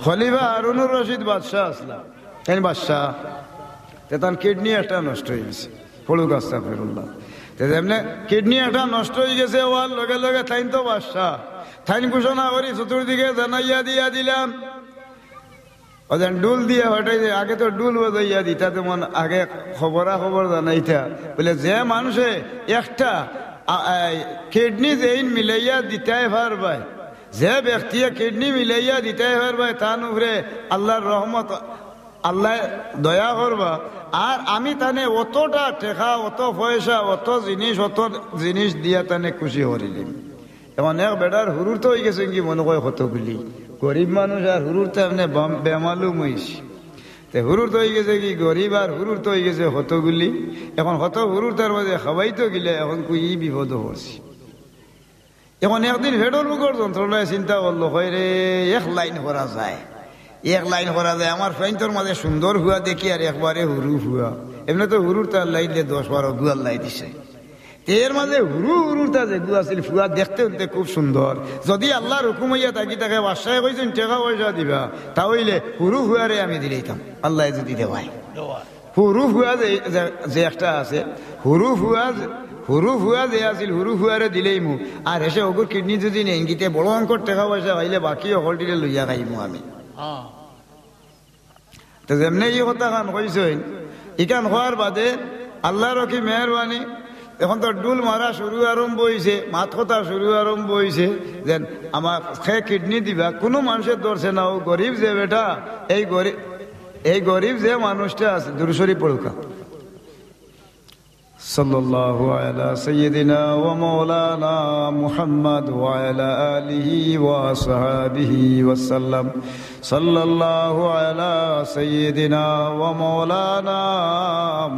খলিফা হারুনুর রশিদ বাদশাহ আসলাম, তাই বাদশাহ তার কিডনি একটা নষ্ট হয়ে গেছে, পড়ুক আস্তাগফিরুল্লাহ। তেমনি কিডনি একটা নষ্ট হয়ে গেছে, ওয়ার লগে লগে থাইন তো বাদশাহ, থাইন ঘোষণা করি চতুর্দিকে জানাইয়া দিয়া দিলাম, ওদের ডুল দিয়ে হটাই, আগে তো ডুল বাজাইয়া দিতা, তেমন আগে খবরা খবর জানাইতা, বলে যে মানুষে একটা কিডনি যেইন মিলাইয়া দিতাই পারবাই, যে ব্যক্তি কিডনি মিলাইয়া দিতাই পারবাই, তার উপরে আল্লাহর রহমত, আল্লাহ দয়া করবা। আর আমি তানে অতটা টেকা, অত পয়সা, অত জিনিস দিয়া তানে খুশি করিলাম। এমন এক বেটার হুরুর তো হয়ে গেছে কি মনে হয় কতগুলি, গরিব মানুষ আর হুরুর তো এমনি বেমালুম হয়েছে। হুরুর তো হয়ে গেছে কি গরিব, আর হুরুর তো হয়ে গেছে কতগুলি। এখন কত হুরুর তার মাঝে খাওয়াই তো গেলে এখন কুই বিপদ করছি। এখন একদিন ভেটর মুখর যন্ত্রণায় চিন্তা করলো, হয় রে এক লাইন করা যায়, এক লাইন করা যায়। আমার ফ্রেন্ডর মাঝে সুন্দর হুয়া দেখি আর একবারে হুরু হুয়া, এমনি তো হুরুর তার লাইলে 10-12 গুয়ার লাই দিছে। এর মাঝে হুরুর তা যে গুয়া ছিল ফুয়া দেখতে উঠতে খুব সুন্দর। যদি আল্লাহর হুকুম হইয়া থাকি তাকে বাসায় কইছেন টাকা পয়সা দিবা, তাহলে হুরু হুয়ারে আমি দিলেইতাম, আল্লাহ যদি দেওয়াই। হুরু হুয়া যে একটা আছে, হুরু হুয়া যে আছিল, হুরু হুয়ারে দিলেই মু। আর এসে ওগুর কিডনি যদি নেই গীতে বড় অঙ্কর টাকা পয়সা হইলে বাকি অকলটিরে লইয়া খাইমু আমি। তো যেমনি এই কথা খান কইছেন, ইকান হওয়ার বাদে আল্লাহর কি মেহরবানি, এখন তো ডুল মারা শুরু আরম্ভ হয়েছে, মাত কথা শুরু আরম্ভ হয়েছে, যেন আমার খে কিডনি দিবা। কোনো মানুষের ধরছে না, ও গরিব যে বেটা, এই গরিব যে মানুষটা আছে, দুরুশরী পড়ুকা সাল্লাল্লাহু আলা সাইয়্যিদিনা ওয়া মাওলানা মুহাম্মদ ওয়া আলা আলিহি ওয়া আসহাবিহি ওয়া সাল্লাম। সাল্লাল্লাহু আলা সাইয়্যিদিনা ওয়া মাওলানা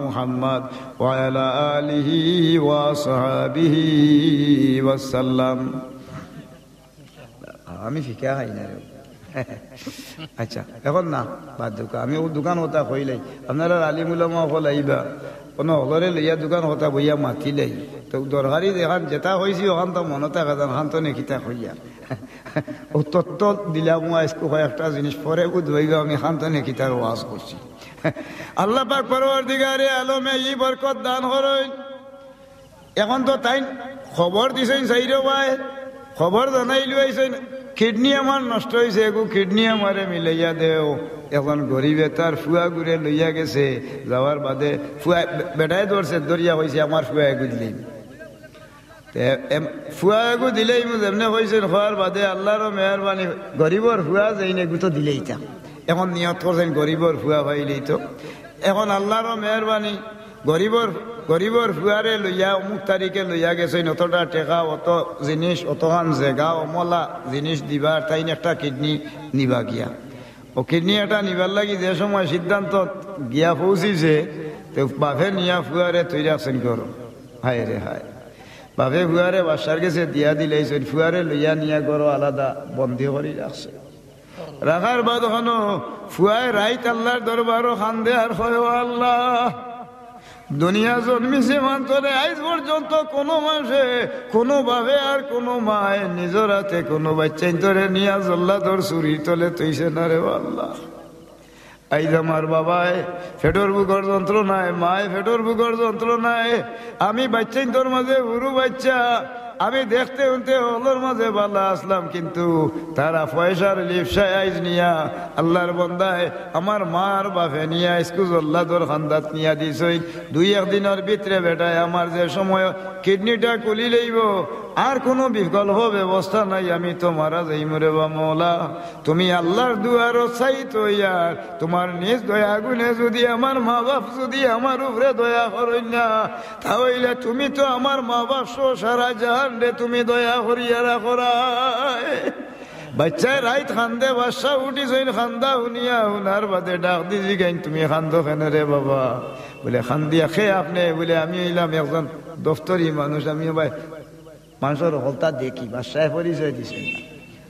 মুহাম্মদ ওয়া আলা আলিহি ওয়া আসহাবিহি ওয়া সাল্লাম। আমি ফিকা খাই না রে। আচ্ছা এখন না বাদ দোকা, আমি ও দোকান হতা কইলাই, আপনারা আলিম উলামা হল আইবা, কোনো হলরে লইয়া দোকান হতা বইয়া মাতিলেই তো দরকারি দেখান যেটা হয়েছি ওখান তো মনতে খান খান তো নেকিতা হইয়া ও তত্ত্ব দিলাম কয়েকটা জিনিস পরে বুঝবাইবা আমি খান তো নেকিতার ওয়াজ করছি। আল্লাহ পাক পরওয়ারদিগারে আলমে ই বরকত দান করেন। এখন তো তাই খবর দিছেন চাইরে ভাই, খবর জানাইলো আইছেন কিডনি আমার নষ্ট হয়েছে, এগু কিডনি আমারে মিলাইয়া দেও। এখন গরিবে তার ফুয়া ঘুরে লইয়া গেছে, যাওয়ার বাদে ফুয়া বেটাই ধরছে, দরিয়া হয়েছে আমার ফুয়া এগু দিলেই, ফুয়া এগু দিলেই যেমনি হয়েছেন হওয়ার বাদে আল্লাহরও মেহরবানি, গরিবর ফুয়া যাই এগু তো দিলেই তা। এখন নিয়ত করছেন গরিবর ফুয়া পাইলেই তো। এখন আল্লাহরও মেহরবানি গরিবর ফুয়ারে লইয়া অমুক তারিখে লইয়া গেছেন, অতটা টেকা, অত জিনিস, অতখান জেগা, অমলা জিনিস দিবার, তাই একটা কিডনি নিবা গিয়া। ও কিডনি একটা নিবার লাগি যে সময় সিদ্ধান্ত গিয়া পৌঁছিছে, তো বাপে নিয়া ফুয়ারে তুই রাখছেন করো, হায় রে হায়। বাপে ফুয়ারে বাসার গেছে দিয়া দিলেছেন, ফুয়ারে লইয়া নিয়া করো আলাদা বন্দি করে রাখছে। রাখার বাদ হনো ফুয়ায় রাইত আল্লাহর দরবারও খান্দে আর হয়, আল্লাহ দুনিয়া জন্মিছে মান্তরে আজ পর্যন্ত কোনো মাসে কোনো ভাবে আর কোনো মায় নিজের হাতে কোনো বাচ্চাই তোরে নিয়া জল্লা তোর চুরির তলে তুইছে না রে আল্লাহ। আইজ আমার বাবায় ফেটর বুকর যন্ত্রণায়, মায় ফেটর বুকর যন্ত্রণায়, আমি বাচ্চাই তোর মাঝে হুরু বাচ্চা, আমি দেখতে উনতে হলোর মাঝে বালা আসলাম, কিন্তু তারা পয়সার লিপসায় আইজ নিয়া আল্লাহর বন্দায় আমার মার বাপে নিয়া স্কুজল্লাদর খান্দাত নিয়া দিছ। 2-1 দিনের ভিতরে বেটায় আমার যে সময় কিডনিটা কুলি লইব, আর কোনো বিকল্প ব্যবস্থা নাই, আমি তো মারা যাইম রে বা মৌলা। তুমি আল্লাহর দুয়ারও চাইতো ইয়ার, তোমার নিজ দয়া গুণে যদি আমার মা বাপ যদি আমার উপরে দয়া করেন না, তাহলে তুমি তো আমার মা বাপ সারা জাহান রে তুমি দয়া করিয়া রাখো। বাচ্চায় রাইত খান্দে, বাচ্চা উঠিছেন খান্দা শুনিয়া, শুনার বাদে ডাক দিছি গাইন তুমি খান্দো কেন রে বাবা? বলে খান্দিয়া খেয়ে আপনি, বলে আমি এলাম একজন দফতরি মানুষ, আমি ভাই মানুষের হলতা দেখি, বাসায় পরিচয় দিছেন না,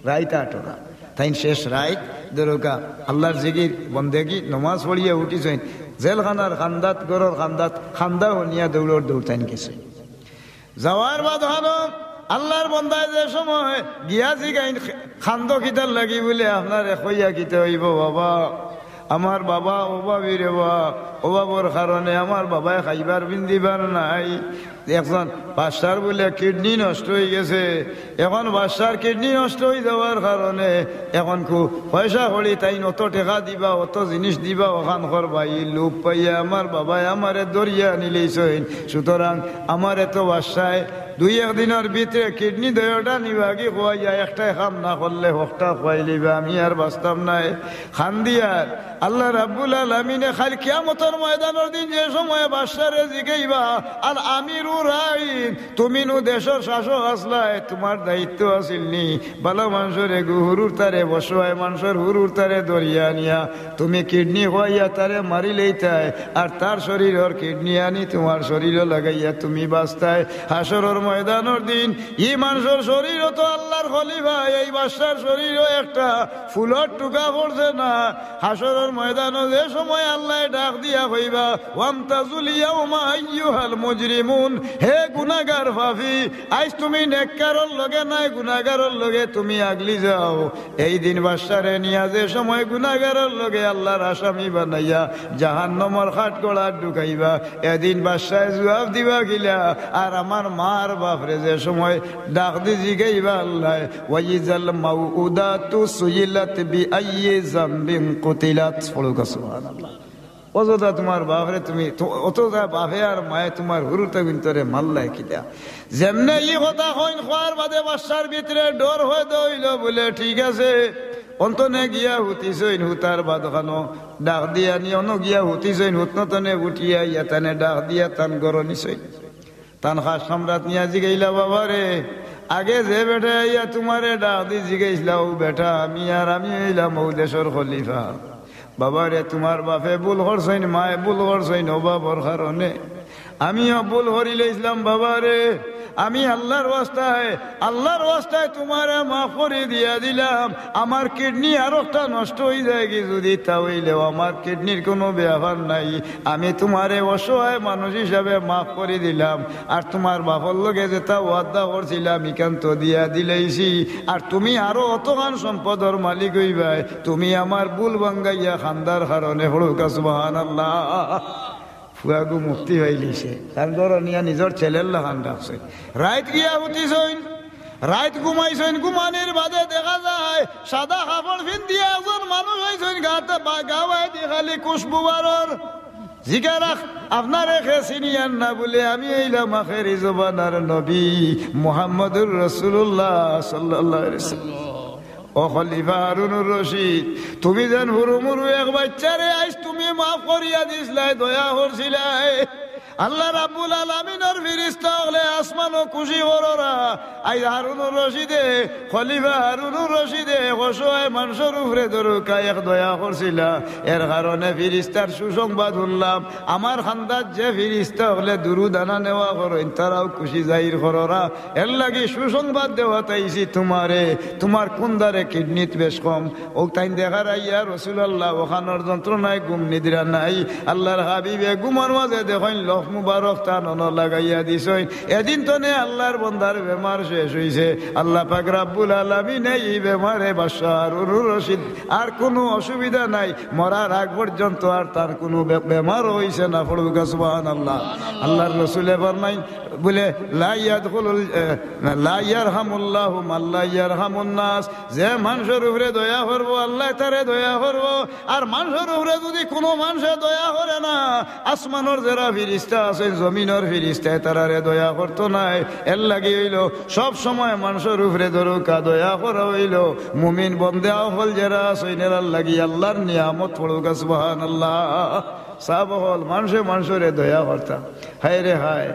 রাইত 8টা তাই শেষ রাইত দরকা আল্লাহর জিকির বন্দেগি নমাজ পড়িয়া উঠিছেন, জেলখানার খান্দাত গরর খান্দাত খান্দা হনিয়া দৌড় তাইন গেছে। যাওয়ার বাদ হানো আল্লাহর বন্দায় যে সময় গিয়া জিগাইন খান্দ খিতার লাগি বলে আপনার কইয়া কিতে হইব বাবা আমার বাবা অভাবী রে অভাবর কারণে আমার বাবায় খাইবার বিন্দিবার নাই। এখন বাচ্চার বলে কিডনি নষ্ট হয়ে গেছে, এখন বাচ্চার কিডনি নষ্ট হয়ে যাওয়ার কারণে এখন খুব পয়সা করি তাই অত টাকা দিবা অত জিনিস দিবা ওখান করবাই লোভ পাইয়া আমার বাবায় আমারে দরিয়া নিলেইছেন। সুতরাং আমার এত বাচ্চায় 2-1 দিনের ভিতরে কিডনি দয়টা নিবাগি খোয়াইয়া একটাই কাম না করলে হকটা খোয়াই লিবা, আমি আর বাঁচতাম নাই। খান দিয়ার আল্লাহ রাব্বুল আলামিনে খালি কিয়ামতের ময়দানের দিন যে সময় বাদশারে জিগাইবা আর আমিরুর আইন তুমি নু দেশের শাসক আসলাই, তোমার দায়িত্ব আছিল নি ভালো মানুষের হুরুর তারে বসবায় মানুষের হুরুর তারে দরিয়া নিয়া তুমি কিডনি খোয়াইয়া তারে মারি লইতায় আর তার শরীরের কিডনি আনি তোমার শরীরে লাগাইয়া তুমি বাঁচতায়। হাসরের ময়দানের দিন ই মানুষের শরীরও তো আল্লাহর খলিফা, এই বাদশার শরীরও একটা ফুলের টুকা পড়ছে না। হাসরের ময়দানে যে সময় আল্লাহ ডাক দিয়া কইবা ওয়ামতাজুল ইয়াউমা আইয়ুহাল মুজরিমুন, হে গুনাহগার পাপী আজ তুমি নেককারের লগে নাই গুনাহগারের লগে তুমি আগলি যাও। এই দিন বাদশারে নিয়া যে সময় গুনাহগারের লগে আল্লাহর আসামি বানাইয়া জাহান্নামের কাঠগড়া ঢুকাইবা, এদিন বাদশায় জবাব দিবা গিলা আর আমার মার বাপরে যে সময় ডাক দি জিগাইবা আল্লাহ ওয়াইজাল মাউউদাতু সুইলাত বিআইয়ি যামবিন কুতিলাত। সুবহানাল্লাহ। অযথা তোমার বাপরে তুমি অতটা বাপে আর মায়ে তোমার হুরুতে ভিতরে মাল্লাই কিলা যেমনে ই কথা হইন খোয়ার বাদে বাচ্চার ভিতরে ডর হয়ে দইল বলে ঠিক আছে অন্তনে গিয়া হুতিছইন হুতার বাদ খানো ডাক দিয়া নিয়ন গিয়া হুতিছইন হুতনতনে উঠিয়া ইয়াতানে ডাক দিয়া তান গড় নিছইন তান খাস সম্রাট নিয়া জিগাইলা বাবা রে আগে যে বেটা ইয়া তোমারে ডাক দি জিগাইছিলা ও বেটা আমি হইলাম ও দেশের খলিফা। বাবা রে তোমার বাপে ভুল করছেন মায়ে ভুল করছেন অভাবর কারণে আমিও ভুল করিলে ইসলাম। বাবা রে আমি আল্লাহর ওয়াস্তায় তোমারে মাফ করে দিয়া দিলাম। আমার কিডনি আর একটা নষ্ট হয়ে যায় কি যদি তা হইলেও আমার কিডনির কোনো ব্যাপার নাই, আমি তোমারে অসহায় মানুষ হিসাবে মাফ করে দিলাম। আর তোমার বাপর লগে যেটা ওয়াদা করছিলাম একান্ত দিয়া দিলেইছি। আর তুমি আরো অতগান সম্পদের মালিক হইবাই, তুমি আমার ভুল ভাঙ্গাইয়া খান্দার কারণে হড়ুকা সুবহানাল্লাহ। ফুয়াগু মুক্তি হইলিছে তার ঘর নিয়া নিজের ছেলের লাগান রাখছে। রাত গিয়া উঠিছইন রাত ঘুমাইছেন, ঘুমানির বাদে দেখা যায় সাদা কাপড় পিন্দিয়া একজন মানুষ হয়েছেন গাতে গাওয়ায় দিয়ে খালি খুশবুবারর জিগারাখ আপনার রেখে চিনিয়ান না বলে আমি এইলাম আখেরি জবানার নবী মুহাম্মদুর রাসূলুল্লাহ সাল্লাল্লাহু আলাইহি ওয়াসাল্লাম। ও খলিফা হারুনুর রশিদ তুমি যেন হুরুমুরু এক বাচ্চারে আজ তুমি মাফ করিয়া দিসলাই দয়া করছিলাই। আল্লাহ রাব্বুল আলামিনের ফেরেশতা হলে আসমানও খুশি হররা আই হারুনুর রশিদে খলিফা হারুনুর রশিদে অসহায় মানুষের উপরে দরুকা এক দয়া করছিলা, এর কারণে ফেরেশতার সুসংবাদ শুনলাম। আমার খান্দার যে ফেরেশতা হলে দুরুদ আনা নেওয়া করেন তারাও খুশি জাহির কররা, এর লাগি সুসংবাদ দেওয়া তাইছি তোমারে। তোমার কোন দ্বারে কিডনিত বেশ কম ও তাই দেখার আইয়া রাসূলুল্লাহ ওখানোর যন্ত্রণায় ঘুম নিদ্রা নাই। আল্লাহর হাবিবে ঘুমার মাঝে দেখেন লফ মুবারক তা নন লাগাইয়া দিছই। এদিন তো নে আল্লাহর বন্দার বেমার শেষ হইছে। আল্লাহ পাক রব্বুল আলামিন এই বেমারে বাদশা হারুনুর রশিদ আর কোনো অসুবিধা নাই, মরার আগ পর্যন্ত আর তার কোনো বেমার হইছে না। পড়ুকা সুবহানাল্লাহ। আল্লাহর রাসূলে ফরমাইন বলে লা ইয়ারহামুল্লাহু মান লা ইয়ারহামুন নাস, যে মানুষের উপরে দয়া করবো আল্লাহ তারে দয়া করবো। আর মানুষের উপরে যদি কোনো মানুষের দয়া করে না, আসমানের যারা ফেরেশতা আছে জমিনের ফেরেশতায় তারারে দয়া করতো নাই। এর লাগি হইল সব সময় মানুষের উপরে দরুকা দয়া করা হইল মুমিন বন্দে হল যারা আছে এনার লাগি আল্লাহর নিয়ামত পড়ুকা সুবহানাল্লাহ। সাবহল মানুষে মানুষের দয়া করতা, হায় রে হায়।